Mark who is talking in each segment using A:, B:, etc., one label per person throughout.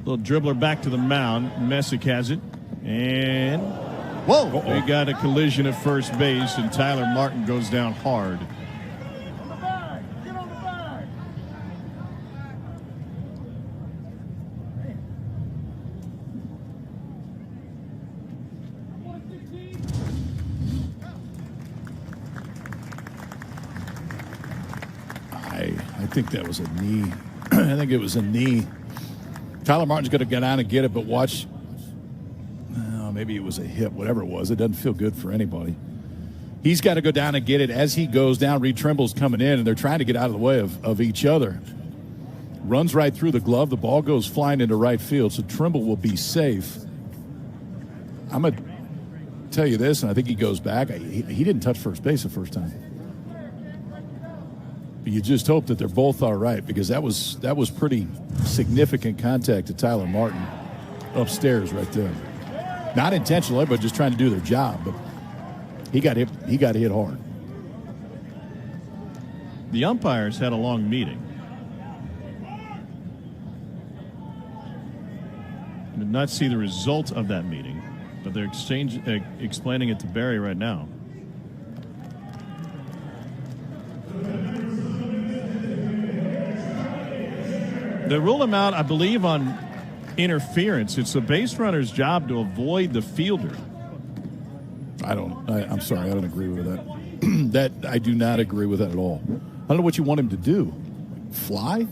A: Little dribbler back to the mound. Messick has it. And
B: whoa!
A: We got a collision at first base, and Tyler Martin goes down hard.
B: I think that was a knee. I think it was a knee. Tyler Martin's going to get down and get it, but watch. Maybe it was a hip, whatever it was. It doesn't feel good for anybody. He's got to go down and get it. As he goes down, Reed Trimble's coming in, and they're trying to get out of the way of each other. Runs right through the glove. The ball goes flying into right field, so Trimble will be safe. I'm going to tell you this, and I think he goes back. He didn't touch first base the first time. But you just hope that they're both all right, because that was pretty significant contact to Tyler Martin upstairs right there. Not intentionally, but just trying to do their job. But he got hit hard.
A: The umpires had a long meeting. I did not see the result of that meeting, but they're explaining it to Barry right now. They ruled him out, I believe, on interference. It's the base runner's job to avoid the fielder.
B: I'm sorry, I don't agree with that. I do not agree with that at all. I don't know what you want him to do. Fly? I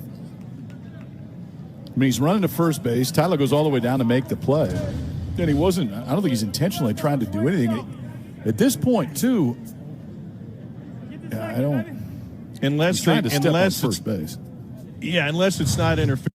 B: mean, he's running to first base. Tyler goes all the way down to make the play. And I don't think he's intentionally trying to do anything. At this point, too, I don't.
A: Unless
B: he's trying to step on first base.
A: Yeah, unless it's not interference.